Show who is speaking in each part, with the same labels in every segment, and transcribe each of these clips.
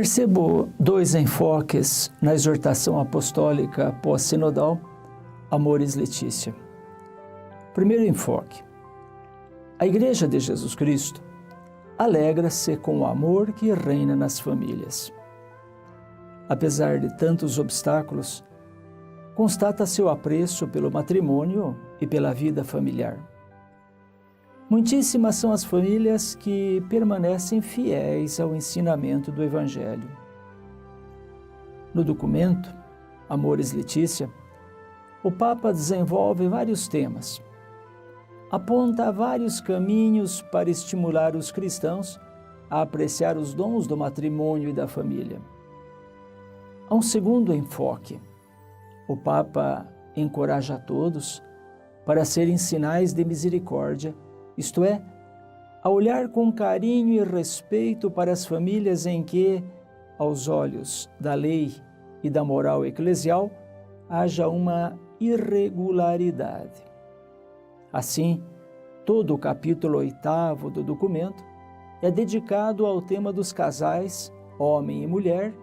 Speaker 1: Percebo dois enfoques na exortação apostólica pós-sinodal Amoris Laetitia. Primeiro enfoque: a Igreja de Jesus Cristo alegra-se com o amor que reina nas famílias. Apesar de tantos obstáculos, constata seu apreço pelo matrimônio e pela vida familiar. Muitíssimas são as famílias que permanecem fiéis ao ensinamento do Evangelho. No documento Amoris Laetitia, o Papa desenvolve vários temas. Aponta vários caminhos para estimular os cristãos a apreciar os dons do matrimônio e da família. Há um segundo enfoque. O Papa encoraja a todos para serem sinais de misericórdia, isto é, a olhar com carinho e respeito para as famílias em que, aos olhos da lei e da moral eclesial, haja uma irregularidade. Assim, todo o capítulo 8º do documento é dedicado ao tema dos casais, homem e mulher,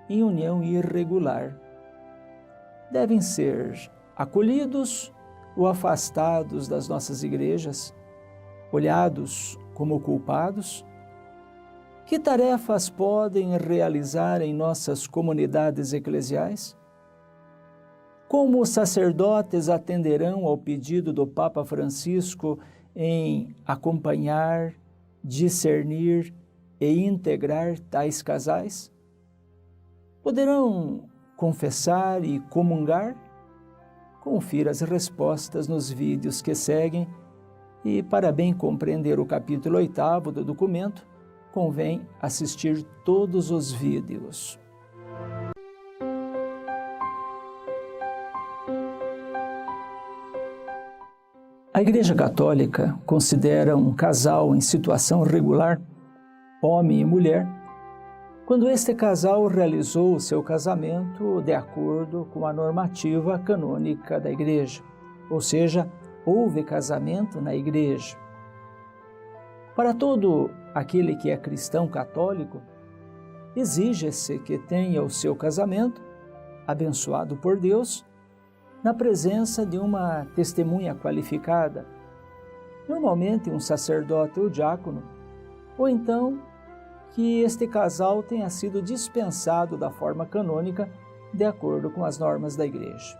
Speaker 1: em união irregular. Devem ser acolhidos ou afastados das nossas igrejas, olhados como culpados? Que tarefas podem realizar em nossas comunidades eclesiais? Como os sacerdotes atenderão ao pedido do Papa Francisco em acompanhar, discernir e integrar tais casais? Poderão confessar e comungar? Confira as respostas nos vídeos que seguem e, para bem compreender o capítulo 8º do documento, convém assistir todos os vídeos. A Igreja Católica considera um casal em situação regular, homem e mulher, quando este casal realizou o seu casamento de acordo com a normativa canônica da Igreja, ou seja, houve casamento na Igreja. Para todo aquele que é cristão católico, exige-se que tenha o seu casamento, abençoado por Deus, na presença de uma testemunha qualificada, normalmente um sacerdote ou diácono, ou então que este casal tenha sido dispensado da forma canônica de acordo com as normas da Igreja.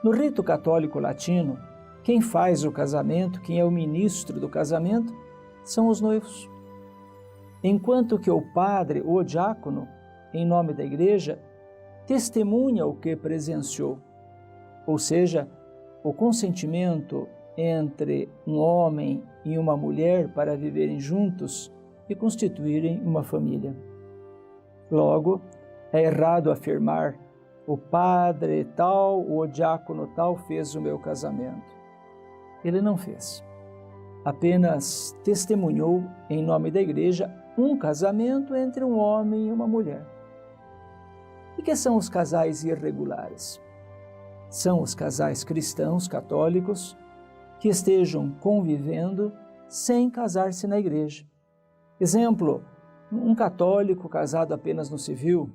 Speaker 1: No rito católico latino, quem faz o casamento, quem é o ministro do casamento, são os noivos. Enquanto que o padre ou o diácono, em nome da Igreja, testemunha o que presenciou, ou seja, o consentimento entre um homem e uma mulher para viverem juntos e constituírem uma família. Logo, é errado afirmar: o padre tal ou o diácono tal fez o meu casamento. Ele não fez. Apenas testemunhou, em nome da Igreja, um casamento entre um homem e uma mulher. E que são os casais irregulares? São os casais cristãos católicos que estejam convivendo sem casar-se na Igreja. Exemplo, um católico casado apenas no civil,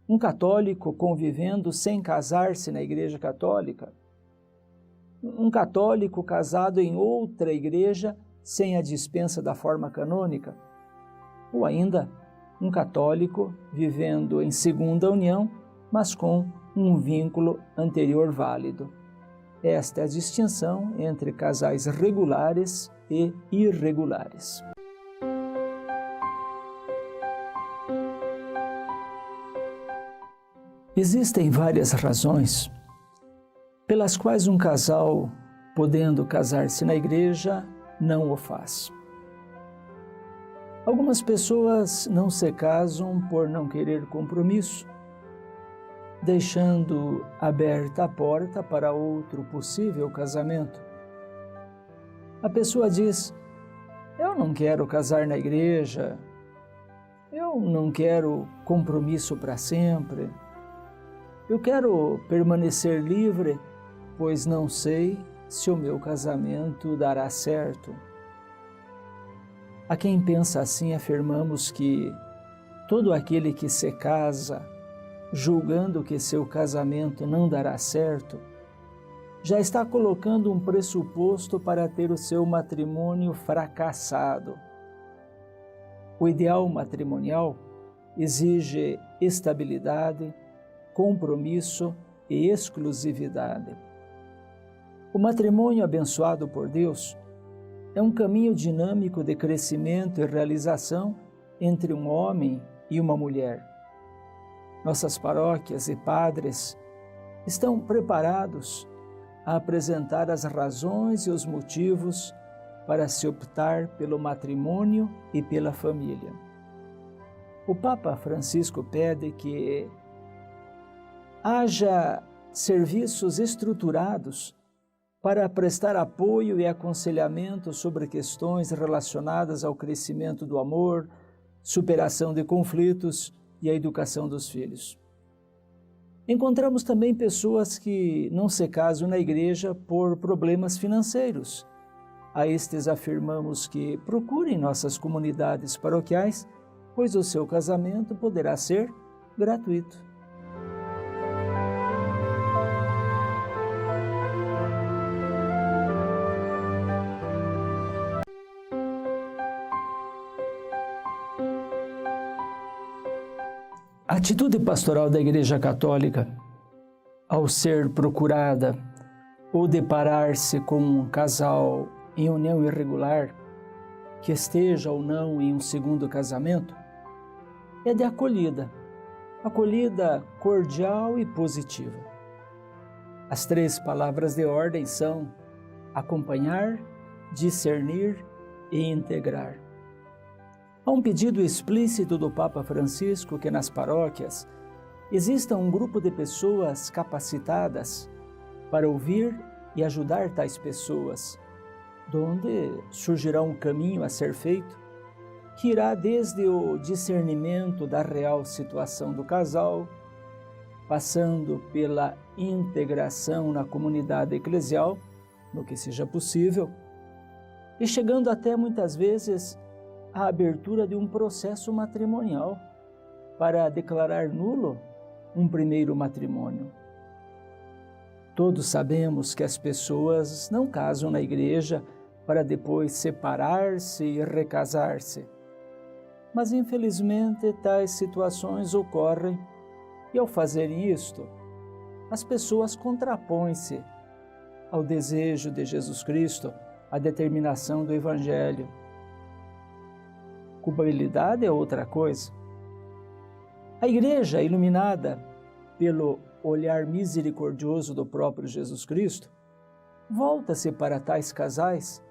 Speaker 1: um católico convivendo sem casar-se na Igreja Católica, um católico casado em outra igreja sem a dispensa da forma canônica, ou ainda um católico vivendo em segunda união, mas com um vínculo anterior válido. Esta é a distinção entre casais regulares e irregulares. Existem várias razões pelas quais um casal, podendo casar-se na igreja, não o faz. Algumas pessoas não se casam por não querer compromisso, deixando aberta a porta para outro possível casamento. A pessoa diz: eu não quero casar na igreja, eu não quero compromisso para sempre, eu quero permanecer livre, pois não sei se o meu casamento dará certo. A quem pensa assim, afirmamos que todo aquele que se casa, julgando que seu casamento não dará certo, já está colocando um pressuposto para ter o seu matrimônio fracassado. O ideal matrimonial exige estabilidade, compromisso e exclusividade. O matrimônio abençoado por Deus é um caminho dinâmico de crescimento e realização entre um homem e uma mulher. Nossas paróquias e padres estão preparados a apresentar as razões e os motivos para se optar pelo matrimônio e pela família. O Papa Francisco pede que haja serviços estruturados para prestar apoio e aconselhamento sobre questões relacionadas ao crescimento do amor, superação de conflitos e a educação dos filhos. Encontramos também pessoas que não se casam na igreja por problemas financeiros. A estes afirmamos que procurem nossas comunidades paroquiais, pois o seu casamento poderá ser gratuito. A atitude pastoral da Igreja Católica, ao ser procurada ou deparar-se com um casal em união irregular, que esteja ou não em um segundo casamento, é de acolhida cordial e positiva. As 3 palavras de ordem são acompanhar, discernir e integrar. Há um pedido explícito do Papa Francisco que nas paróquias exista um grupo de pessoas capacitadas para ouvir e ajudar tais pessoas, donde surgirá um caminho a ser feito que irá desde o discernimento da real situação do casal, passando pela integração na comunidade eclesial, no que seja possível, e chegando até muitas vezes a abertura de um processo matrimonial para declarar nulo um primeiro matrimônio. Todos sabemos que as pessoas não casam na igreja para depois separar-se e recasar-se. Mas, infelizmente, tais situações ocorrem e, ao fazerem isto, as pessoas contrapõem-se ao desejo de Jesus Cristo, à determinação do Evangelho. Culpabilidade é outra coisa. A igreja, iluminada pelo olhar misericordioso do próprio Jesus Cristo, volta-se para tais casais,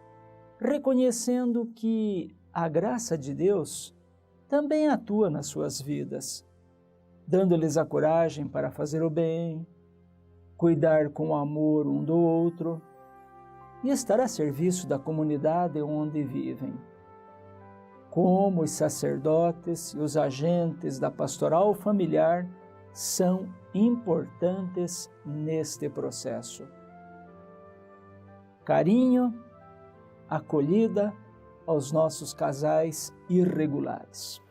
Speaker 1: reconhecendo que a graça de Deus também atua nas suas vidas, dando-lhes a coragem para fazer o bem, cuidar com amor um do outro e estar a serviço da comunidade onde vivem. Como os sacerdotes e os agentes da pastoral familiar são importantes neste processo. Carinho, acolhida aos nossos casais irregulares.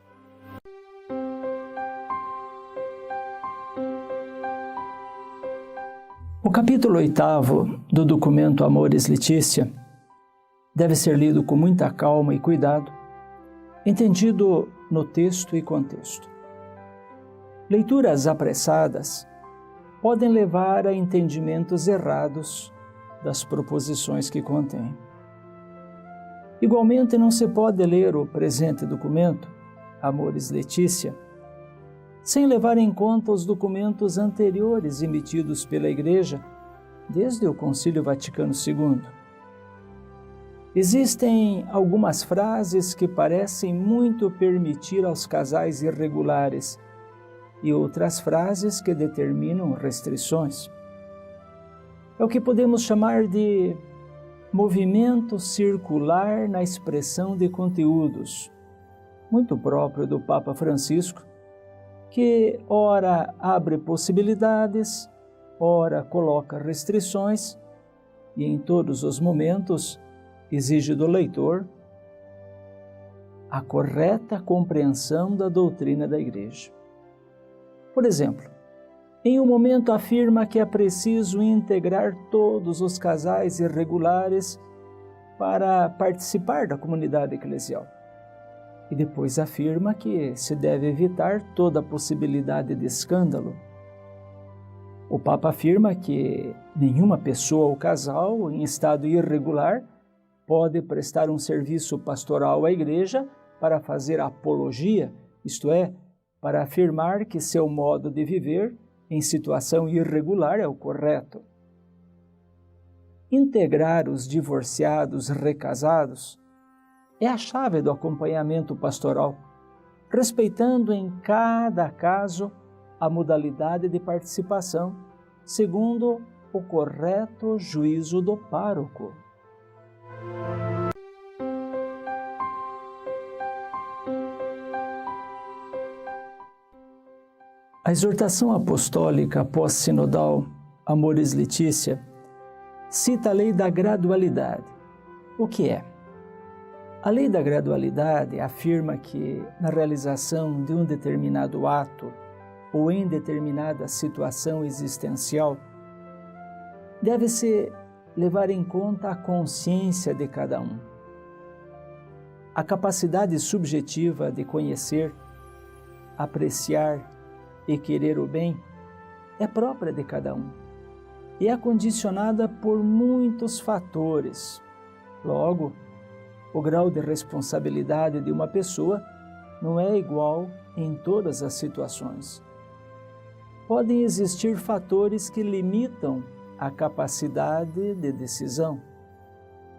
Speaker 1: O capítulo 8º do documento Amoris Laetitia deve ser lido com muita calma e cuidado, entendido no texto e contexto. Leituras apressadas podem levar a entendimentos errados das proposições que contém. Igualmente, não se pode ler o presente documento, Amoris Laetitia, sem levar em conta os documentos anteriores emitidos pela Igreja desde o Concílio Vaticano II. Existem algumas frases que parecem muito permitir aos casais irregulares e outras frases que determinam restrições. É o que podemos chamar de movimento circular na expressão de conteúdos, muito próprio do Papa Francisco, que ora abre possibilidades, ora coloca restrições e em todos os momentos exige do leitor a correta compreensão da doutrina da Igreja. Por exemplo, em um momento afirma que é preciso integrar todos os casais irregulares para participar da comunidade eclesial. E depois afirma que se deve evitar toda possibilidade de escândalo. O Papa afirma que nenhuma pessoa ou casal em estado irregular pode prestar um serviço pastoral à Igreja para fazer apologia, isto é, para afirmar que seu modo de viver em situação irregular é o correto. Integrar os divorciados recasados é a chave do acompanhamento pastoral, respeitando em cada caso a modalidade de participação, segundo o correto juízo do pároco. A exortação apostólica pós-sinodal Amoris Laetitia cita a lei da gradualidade. O que é? A lei da gradualidade afirma que, na realização de um determinado ato ou em determinada situação existencial, deve-se levar em conta a consciência de cada um. A capacidade subjetiva de conhecer, apreciar e querer o bem é própria de cada um e é condicionada por muitos fatores. Logo, o grau de responsabilidade de uma pessoa não é igual em todas as situações. Podem existir fatores que limitam a capacidade de decisão.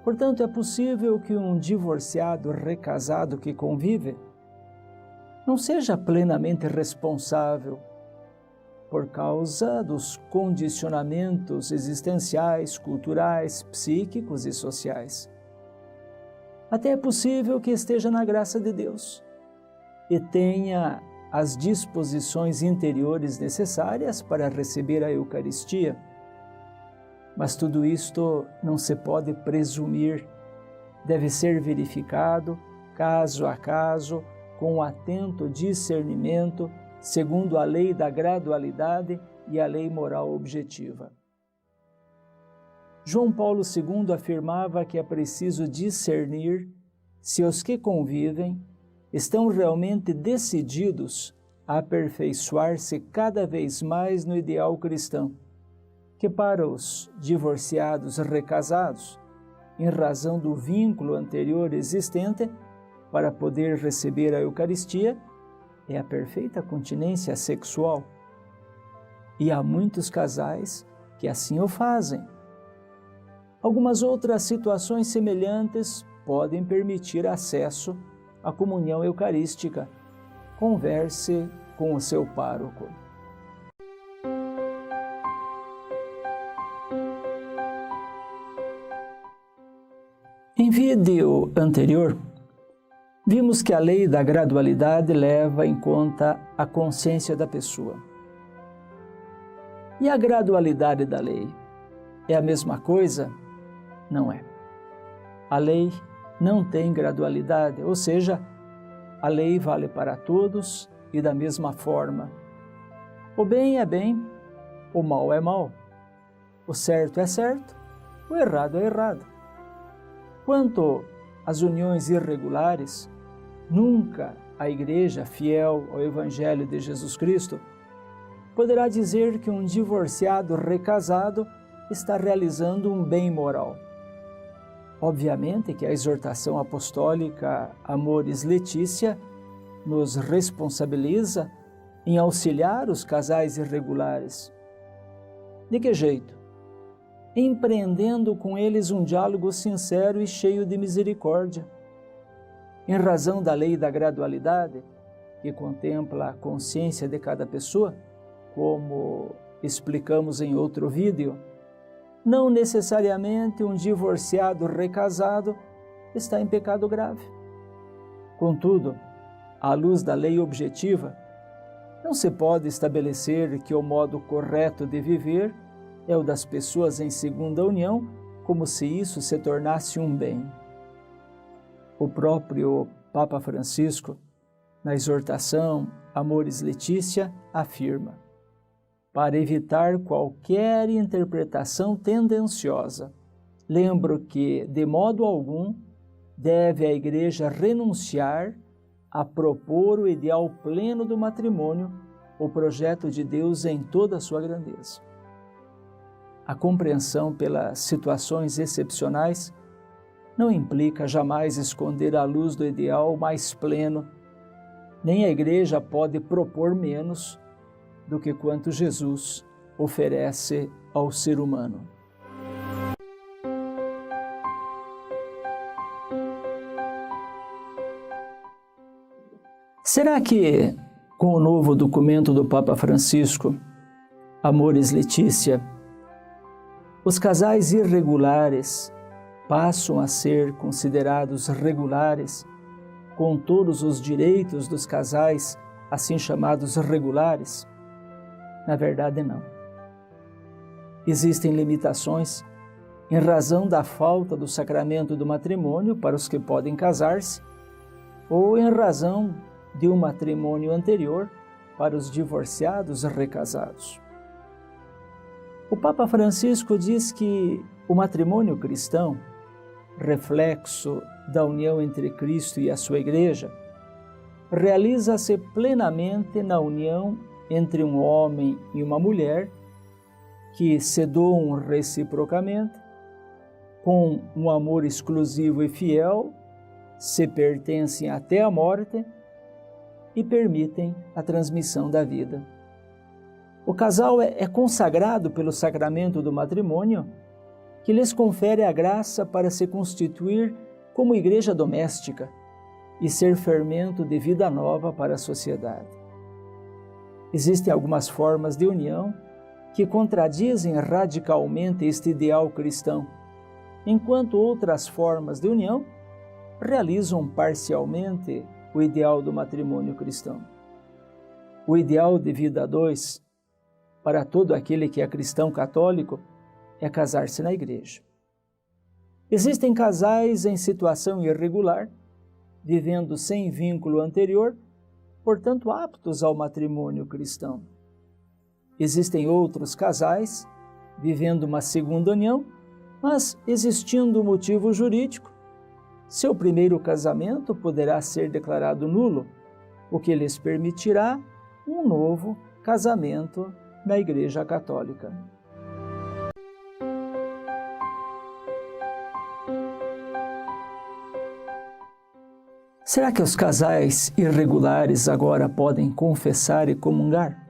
Speaker 1: Portanto, é possível que um divorciado recasado que convive não seja plenamente responsável por causa dos condicionamentos existenciais, culturais, psíquicos e sociais. Até é possível que esteja na graça de Deus e tenha as disposições interiores necessárias para receber a Eucaristia. Mas tudo isto não se pode presumir, deve ser verificado caso a caso, com atento discernimento, segundo a lei da gradualidade e a lei moral objetiva. João Paulo II afirmava que é preciso discernir se os que convivem estão realmente decididos a aperfeiçoar-se cada vez mais no ideal cristão, que para os divorciados recasados, em razão do vínculo anterior existente, para poder receber a Eucaristia, é a perfeita continência sexual. E há muitos casais que assim o fazem. Algumas outras situações semelhantes podem permitir acesso à comunhão eucarística. Converse com o seu pároco. Em vídeo anterior, vimos que a lei da gradualidade leva em conta a consciência da pessoa. E a gradualidade da lei é a mesma coisa? Não é. A lei não tem gradualidade, ou seja, a lei vale para todos e da mesma forma. O bem é bem, o mal é mal. O certo é certo, o errado é errado. Quanto às uniões irregulares, nunca a Igreja, fiel ao Evangelho de Jesus Cristo, poderá dizer que um divorciado recasado está realizando um bem moral. Obviamente que a exortação apostólica Amoris Laetitia nos responsabiliza em auxiliar os casais irregulares. De que jeito? Empreendendo com eles um diálogo sincero e cheio de misericórdia. Em razão da lei da gradualidade, que contempla a consciência de cada pessoa, como explicamos em outro vídeo, não necessariamente um divorciado recasado está em pecado grave. Contudo, à luz da lei objetiva, não se pode estabelecer que o modo correto de viver é o das pessoas em segunda união, como se isso se tornasse um bem. O próprio Papa Francisco, na exortação Amoris Laetitia, afirma: para evitar qualquer interpretação tendenciosa, lembro que, de modo algum, deve a Igreja renunciar a propor o ideal pleno do matrimônio, o projeto de Deus em toda a sua grandeza. A compreensão pelas situações excepcionais não implica jamais esconder a luz do ideal mais pleno, nem a Igreja pode propor menos do que quanto Jesus oferece ao ser humano. Será que, com o novo documento do Papa Francisco, Amoris Laetitia, os casais irregulares passam a ser considerados regulares, com todos os direitos dos casais assim chamados regulares? Na verdade, não. Existem limitações em razão da falta do sacramento do matrimônio para os que podem casar-se, ou em razão de um matrimônio anterior para os divorciados recasados. O Papa Francisco diz que o matrimônio cristão, reflexo da união entre Cristo e a sua Igreja, realiza-se plenamente na união entre um homem e uma mulher que se doam reciprocamente, com um amor exclusivo e fiel, se pertencem até a morte e permitem a transmissão da vida. O casal é consagrado pelo sacramento do matrimônio, que lhes confere a graça para se constituir como igreja doméstica e ser fermento de vida nova para a sociedade. Existem algumas formas de união que contradizem radicalmente este ideal cristão, enquanto outras formas de união realizam parcialmente o ideal do matrimônio cristão. O ideal de vida a dois, para todo aquele que é cristão católico, é casar-se na igreja. Existem casais em situação irregular, vivendo sem vínculo anterior, portanto aptos ao matrimônio cristão. Existem outros casais, vivendo uma segunda união, mas existindo motivo jurídico, seu primeiro casamento poderá ser declarado nulo, o que lhes permitirá um novo casamento na Igreja Católica. Será que os casais irregulares agora podem confessar e comungar?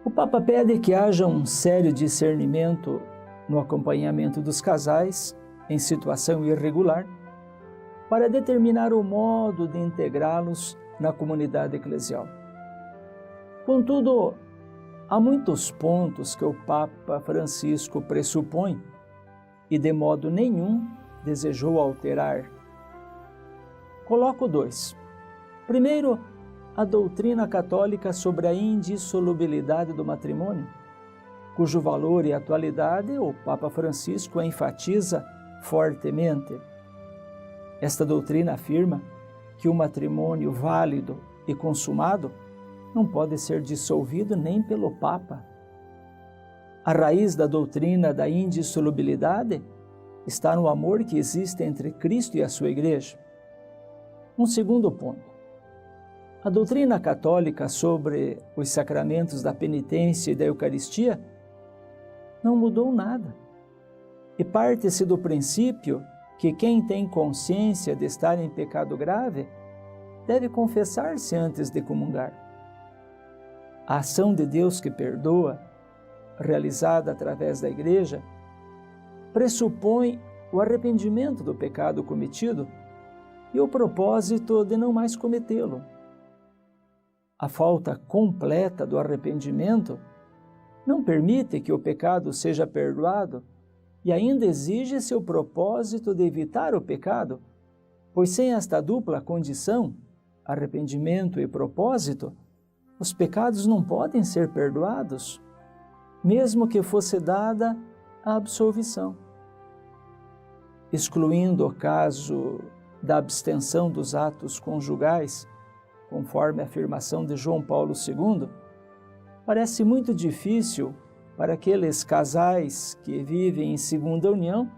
Speaker 1: O Papa pede que haja um sério discernimento no acompanhamento dos casais em situação irregular, para determinar o modo de integrá-los na comunidade eclesial. Contudo, há muitos pontos que o Papa Francisco pressupõe e de modo nenhum desejou alterar. Coloco 2. Primeiro, a doutrina católica sobre a indissolubilidade do matrimônio, cujo valor e atualidade o Papa Francisco enfatiza fortemente. Esta doutrina afirma que o matrimônio válido e consumado não pode ser dissolvido nem pelo Papa. A raiz da doutrina da indissolubilidade está no amor que existe entre Cristo e a sua Igreja. Um segundo ponto. A doutrina católica sobre os sacramentos da penitência e da Eucaristia não mudou nada. E parte-se do princípio que quem tem consciência de estar em pecado grave deve confessar-se antes de comungar. A ação de Deus que perdoa, realizada através da Igreja, pressupõe o arrependimento do pecado cometido e o propósito de não mais cometê-lo. A falta completa do arrependimento não permite que o pecado seja perdoado e ainda exige seu propósito de evitar o pecado, pois sem esta dupla condição, arrependimento e propósito, os pecados não podem ser perdoados, mesmo que fosse dada a absolvição. Excluindo o caso da abstenção dos atos conjugais, conforme a afirmação de João Paulo II, parece muito difícil para aqueles casais que vivem em segunda união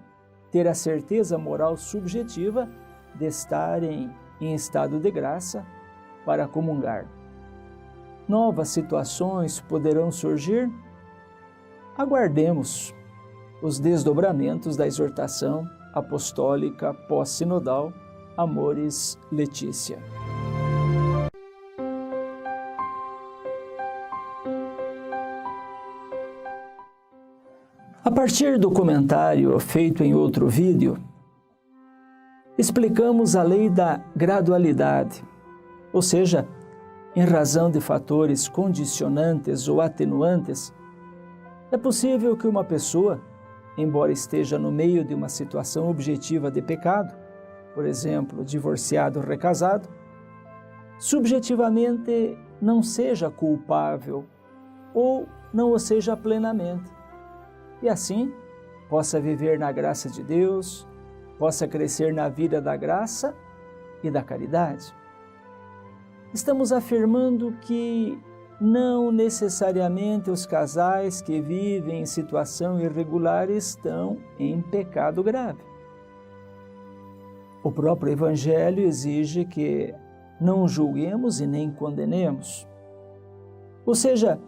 Speaker 1: ter a certeza moral subjetiva de estarem em estado de graça para comungar. Novas situações poderão surgir? Aguardemos os desdobramentos da exortação apostólica pós-sinodal Amoris Laetitia. A partir do comentário feito em outro vídeo, explicamos a lei da gradualidade, ou seja, em razão de fatores condicionantes ou atenuantes, é possível que uma pessoa, embora esteja no meio de uma situação objetiva de pecado, por exemplo, divorciado ou recasado, subjetivamente não seja culpável ou não o seja plenamente, e assim possa viver na graça de Deus, possa crescer na vida da graça e da caridade. Estamos afirmando que não necessariamente os casais que vivem em situação irregular estão em pecado grave. O próprio Evangelho exige que não julguemos e nem condenemos. Ou seja,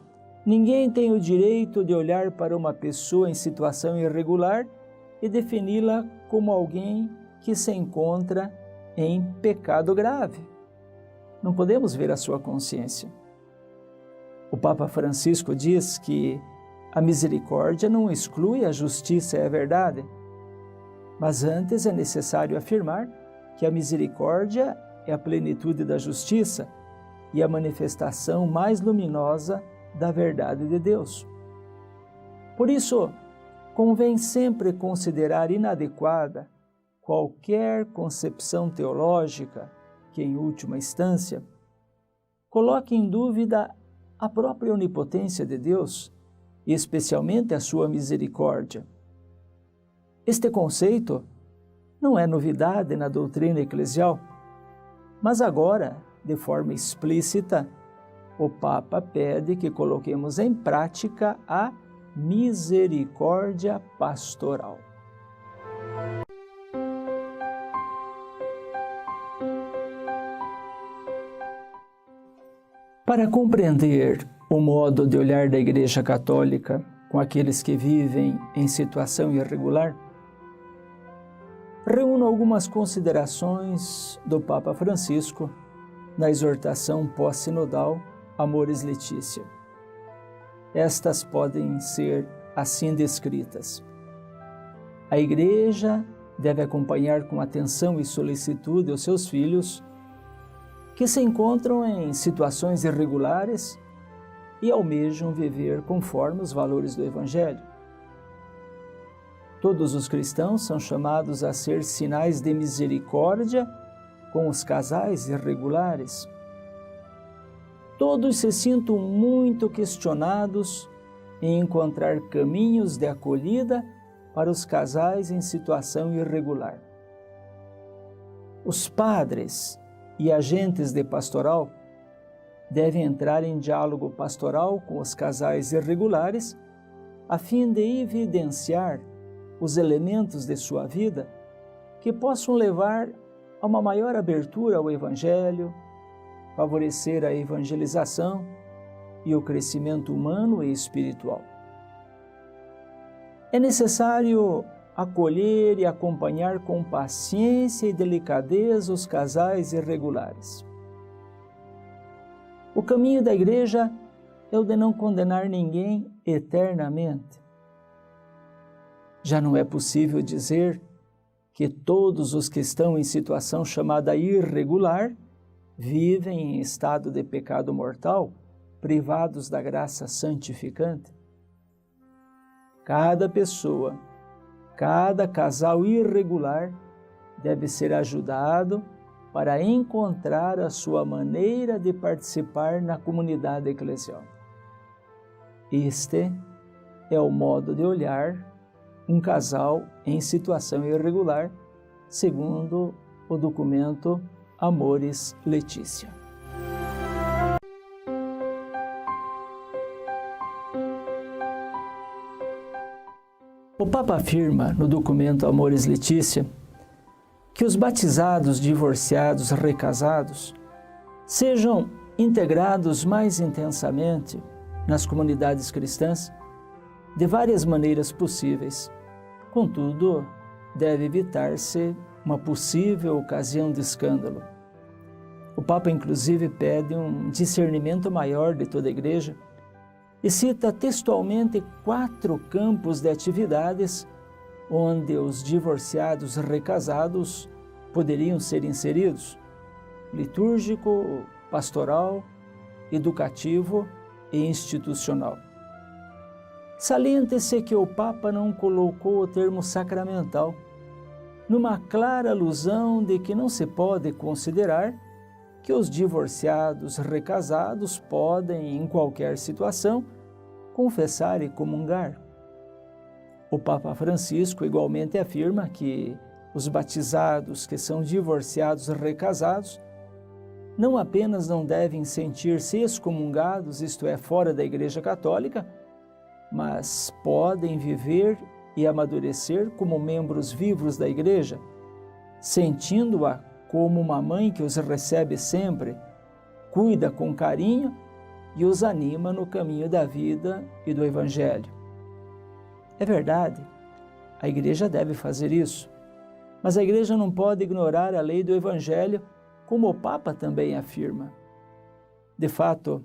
Speaker 1: ninguém tem o direito de olhar para uma pessoa em situação irregular e defini-la como alguém que se encontra em pecado grave. Não podemos ver a sua consciência. O Papa Francisco diz que a misericórdia não exclui a justiça e a verdade, mas antes é necessário afirmar que a misericórdia é a plenitude da justiça e a manifestação mais luminosa da verdade de Deus. Por isso, convém sempre considerar inadequada qualquer concepção teológica que, em última instância, coloque em dúvida a própria onipotência de Deus e especialmente a sua misericórdia. Este conceito não é novidade na doutrina eclesial, mas agora, de forma explícita, o Papa pede que coloquemos em prática a misericórdia pastoral. Para compreender o modo de olhar da Igreja Católica com aqueles que vivem em situação irregular, reúno algumas considerações do Papa Francisco na exortação pós-sinodal Amoris Laetitia. Estas podem ser assim descritas. A Igreja deve acompanhar com atenção e solicitude os seus filhos que se encontram em situações irregulares e almejam viver conforme os valores do Evangelho. Todos os cristãos são chamados a ser sinais de misericórdia com os casais irregulares. Todos se sintam muito questionados em encontrar caminhos de acolhida para os casais em situação irregular. Os padres e agentes de pastoral devem entrar em diálogo pastoral com os casais irregulares a fim de evidenciar os elementos de sua vida que possam levar a uma maior abertura ao Evangelho, favorecer a evangelização e o crescimento humano e espiritual. É necessário acolher e acompanhar com paciência e delicadeza os casais irregulares. O caminho da Igreja é o de não condenar ninguém eternamente. Já não é possível dizer que todos os que estão em situação chamada irregular vivem em estado de pecado mortal, privados da graça santificante. Cada pessoa, cada casal irregular deve ser ajudado para encontrar a sua maneira de participar na comunidade eclesial. Este é o modo de olhar um casal em situação irregular, segundo o documento Amoris Laetitia. O Papa afirma no documento Amoris Laetitia que os batizados, divorciados, recasados sejam integrados mais intensamente nas comunidades cristãs de várias maneiras possíveis. Contudo, deve evitar-se uma possível ocasião de escândalo. O Papa, inclusive, pede um discernimento maior de toda a Igreja e cita textualmente 4 campos de atividades onde os divorciados recasados poderiam ser inseridos: litúrgico, pastoral, educativo e institucional. Saliente-se que o Papa não colocou o termo sacramental, numa clara alusão de que não se pode considerar que os divorciados recasados podem, em qualquer situação, confessar e comungar. O Papa Francisco igualmente afirma que os batizados que são divorciados recasados não apenas não devem sentir-se excomungados, isto é, fora da Igreja Católica, mas podem viver e amadurecer como membros vivos da Igreja, sentindo-a como uma mãe que os recebe sempre, cuida com carinho e os anima no caminho da vida e do Evangelho. É verdade, a Igreja deve fazer isso, mas a Igreja não pode ignorar a lei do Evangelho, como o Papa também afirma. De fato,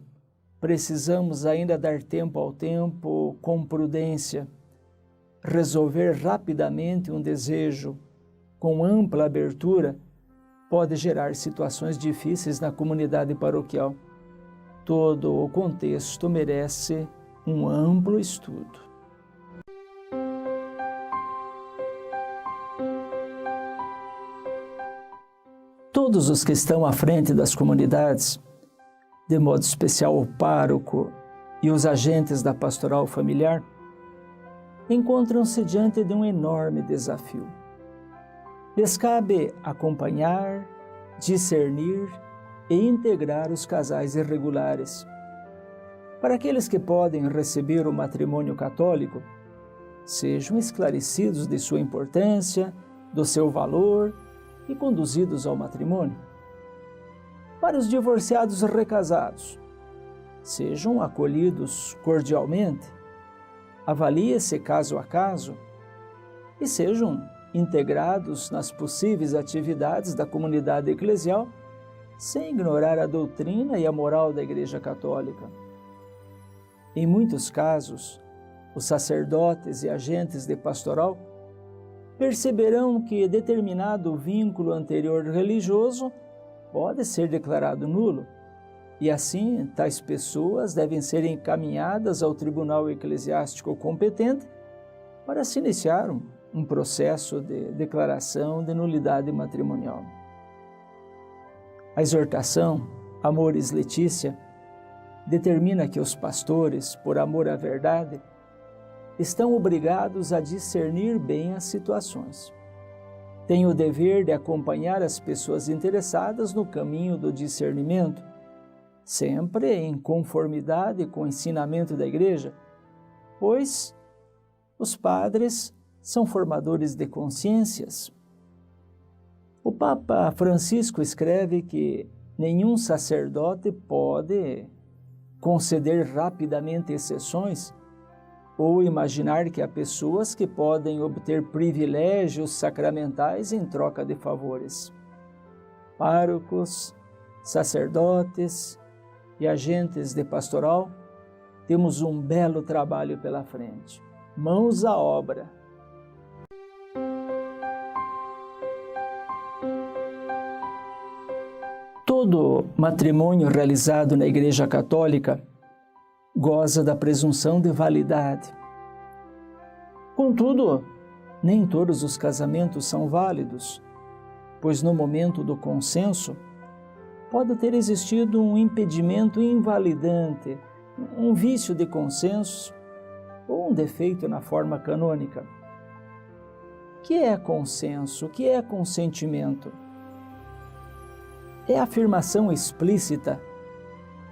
Speaker 1: precisamos ainda dar tempo ao tempo, com prudência, resolver rapidamente um desejo com ampla abertura pode gerar situações difíceis na comunidade paroquial. Todo o contexto merece um amplo estudo. Todos os que estão à frente das comunidades, de modo especial o pároco e os agentes da pastoral familiar, encontram-se diante de um enorme desafio. Lhes cabe acompanhar, discernir e integrar os casais irregulares. Para aqueles que podem receber o matrimônio católico, sejam esclarecidos de sua importância, do seu valor e conduzidos ao matrimônio. Para os divorciados recasados, sejam acolhidos cordialmente, avalie-se caso a caso e sejam integrados nas possíveis atividades da comunidade eclesial, sem ignorar a doutrina e a moral da Igreja Católica. Em muitos casos, os sacerdotes e agentes de pastoral perceberão que determinado vínculo anterior religioso pode ser declarado nulo, e assim tais pessoas devem ser encaminhadas ao tribunal eclesiástico competente para se iniciar um processo de declaração de nulidade matrimonial. A exortação Amoris Laetitia determina que os pastores, por amor à verdade, estão obrigados a discernir bem as situações. Têm o dever de acompanhar as pessoas interessadas no caminho do discernimento, sempre em conformidade com o ensinamento da Igreja, pois os padres são formadores de consciências. O Papa Francisco escreve que nenhum sacerdote pode conceder rapidamente exceções ou imaginar que há pessoas que podem obter privilégios sacramentais em troca de favores. Párocos, sacerdotes e agentes de pastoral, temos um belo trabalho pela frente. Mãos à obra. Todo matrimônio realizado na Igreja Católica goza da presunção de validade. Contudo, nem todos os casamentos são válidos, pois no momento do consenso pode ter existido um impedimento invalidante, um vício de consenso ou um defeito na forma canônica. O que é consenso? O que é consentimento? é a afirmação explícita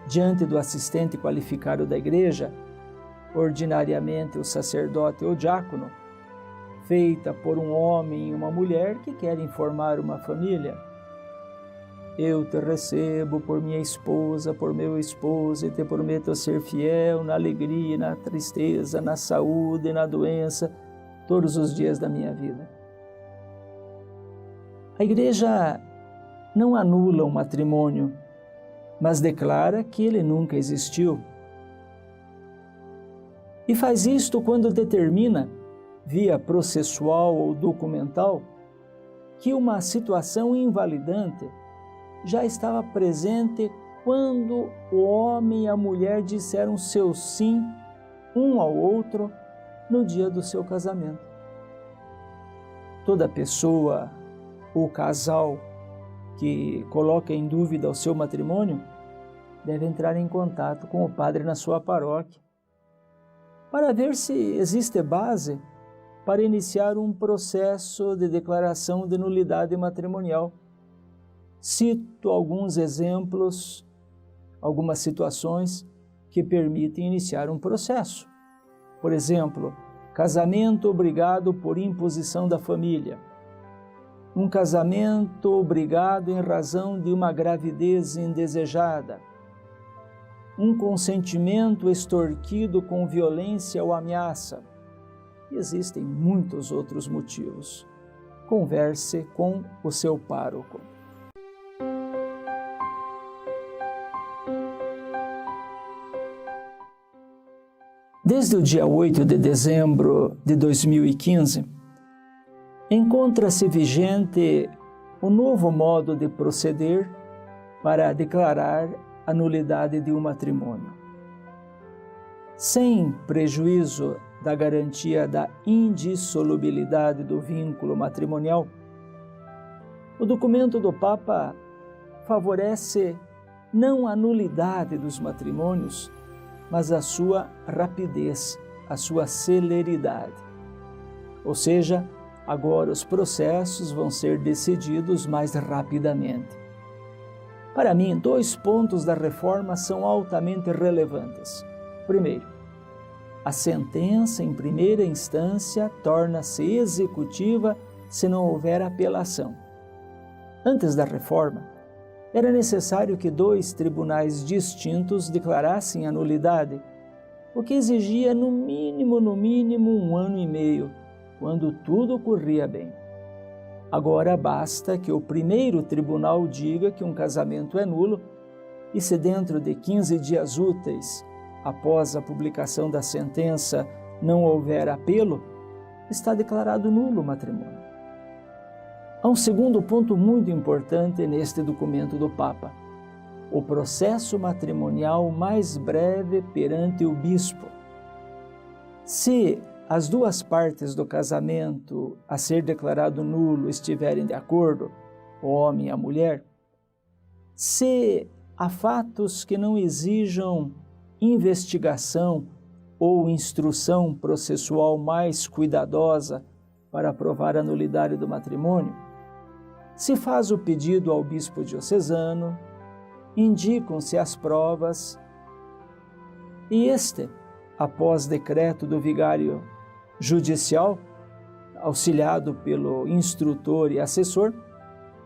Speaker 1: diante do assistente qualificado da igreja, ordinariamente o sacerdote ou diácono, feita por um homem e uma mulher que querem formar uma família. Eu te recebo por minha esposa, por meu esposo, e te prometo ser fiel na alegria, na tristeza, na saúde e na doença, todos os dias da minha vida. A igreja não anula o matrimônio, mas declara que ele nunca existiu. E faz isto quando determina, via processual ou documental, que uma situação invalidante já estava presente quando o homem e a mulher disseram seu sim um ao outro no dia do seu casamento. Toda pessoa ou casal que coloca em dúvida o seu matrimônio deve entrar em contato com o padre na sua paróquia para ver se existe base para iniciar um processo de declaração de nulidade matrimonial. Cito alguns exemplos, algumas situações que permitem iniciar um processo. Por exemplo, casamento obrigado por imposição da família. Um casamento obrigado em razão de uma gravidez indesejada. Um consentimento extorquido com violência ou ameaça. E existem muitos outros motivos. Converse com o seu pároco. Desde o dia 8 de dezembro de 2015, encontra-se vigente o novo modo de proceder para declarar a nulidade de um matrimônio. Sem prejuízo da garantia da indissolubilidade do vínculo matrimonial, o documento do Papa favorece não a nulidade dos matrimônios, mas a sua rapidez, a sua celeridade. Ou seja, agora os processos vão ser decididos mais rapidamente. Para mim, 2 pontos da reforma são altamente relevantes. Primeiro, a sentença em primeira instância torna-se executiva se não houver apelação. Antes da reforma, era necessário que 2 tribunais distintos declarassem a nulidade, o que exigia no mínimo 1 ano e meio, quando tudo corria bem. Agora basta que o primeiro tribunal diga que um casamento é nulo e se dentro de 15 dias úteis, após a publicação da sentença, não houver apelo, está declarado nulo o matrimônio. Há um segundo ponto muito importante neste documento do Papa: o processo matrimonial mais breve perante o bispo. Se as 2 partes do casamento a ser declarado nulo estiverem de acordo, o homem e a mulher, se há fatos que não exijam investigação ou instrução processual mais cuidadosa para provar a nulidade do matrimônio, se faz o pedido ao bispo diocesano, indicam-se as provas e este, após decreto do vigário judicial, auxiliado pelo instrutor e assessor,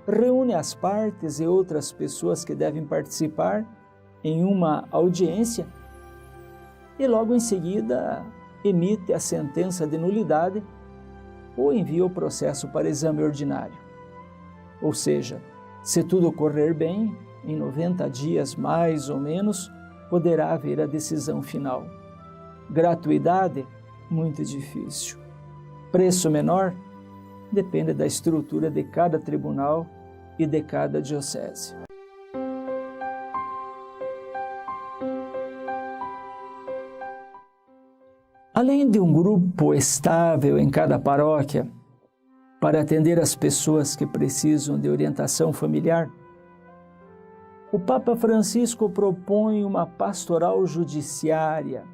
Speaker 1: reúne as partes e outras pessoas que devem participar em uma audiência e logo em seguida emite a sentença de nulidade ou envia o processo para exame ordinário. Ou seja, se tudo correr bem, em 90 dias mais ou menos, poderá haver a decisão final. Gratuidade? Muito difícil. Preço menor? Depende da estrutura de cada tribunal e de cada diocese. Além de um grupo estável em cada paróquia, para atender as pessoas que precisam de orientação familiar, o Papa Francisco propõe uma pastoral judiciária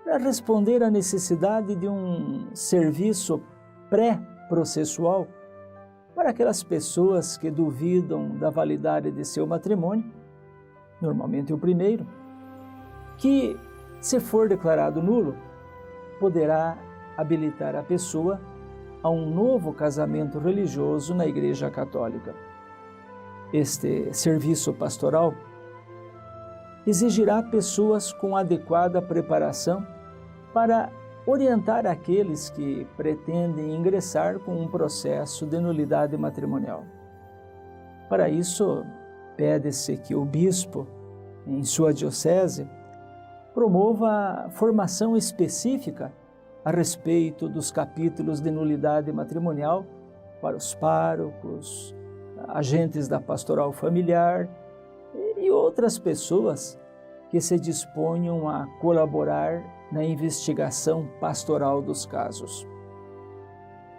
Speaker 1: para responder à necessidade de um serviço pré-processual para aquelas pessoas que duvidam da validade de seu matrimônio, normalmente o primeiro, que, se for declarado nulo, poderá habilitar a pessoa a um novo casamento religioso na Igreja Católica. Este serviço pastoral exigirá pessoas com adequada preparação para orientar aqueles que pretendem ingressar com um processo de nulidade matrimonial. Para isso, pede-se que o bispo, em sua diocese, promova formação específica a respeito dos capítulos de nulidade matrimonial para os párocos, agentes da pastoral familiar e outras pessoas que se disponham a colaborar na investigação pastoral dos casos.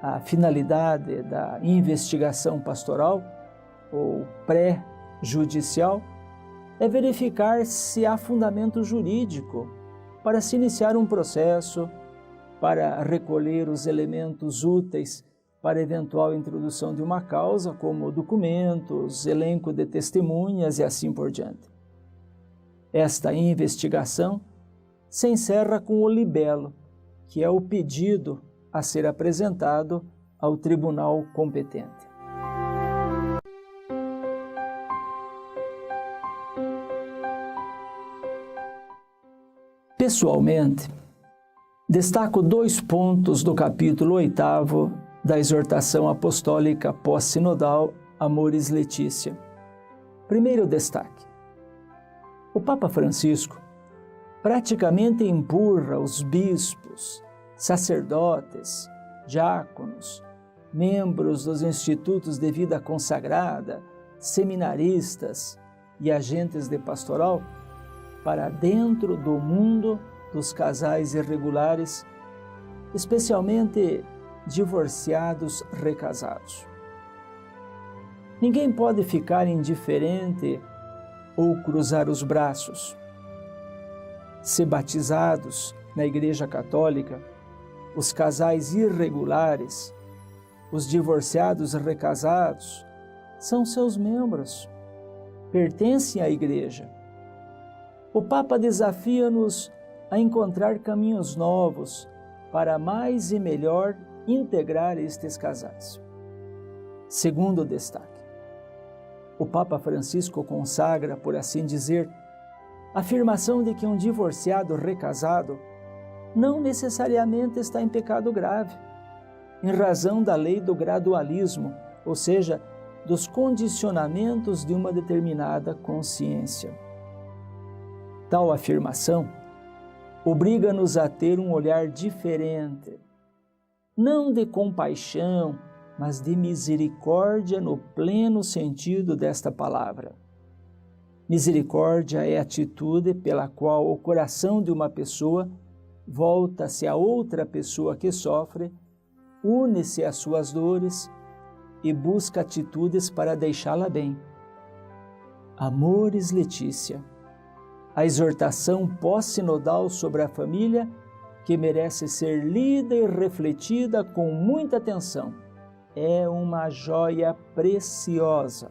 Speaker 1: A finalidade da investigação pastoral, ou pré-judicial, é verificar se há fundamento jurídico para se iniciar um processo, para recolher os elementos úteis para eventual introdução de uma causa, como documentos, elenco de testemunhas e assim por diante. Esta investigação se encerra com o libelo, que é o pedido a ser apresentado ao tribunal competente. Pessoalmente, destaco 2 pontos do capítulo 8º da exortação apostólica pós-sinodal Amoris Laetitia. Primeiro destaque: o Papa Francisco praticamente empurra os bispos, sacerdotes, diáconos, membros dos institutos de vida consagrada, seminaristas e agentes de pastoral para dentro do mundo dos casais irregulares, especialmente divorciados recasados. Ninguém pode ficar indiferente ou cruzar os braços. Se batizados na Igreja Católica, os casais irregulares, os divorciados recasados, são seus membros, pertencem à Igreja. O Papa desafia-nos a encontrar caminhos novos para mais e melhor integrar estes casais. Segundo destaque: o Papa Francisco consagra, por assim dizer, a afirmação de que um divorciado recasado não necessariamente está em pecado grave, em razão da lei do gradualismo, ou seja, dos condicionamentos de uma determinada consciência. Tal afirmação obriga-nos a ter um olhar diferente, não de compaixão, mas de misericórdia no pleno sentido desta palavra. Misericórdia é a atitude pela qual o coração de uma pessoa volta-se a outra pessoa que sofre, une-se às suas dores e busca atitudes para deixá-la bem. Amoris Laetitia, a exortação pós-sinodal sobre a família, que merece ser lida e refletida com muita atenção, é uma joia preciosa.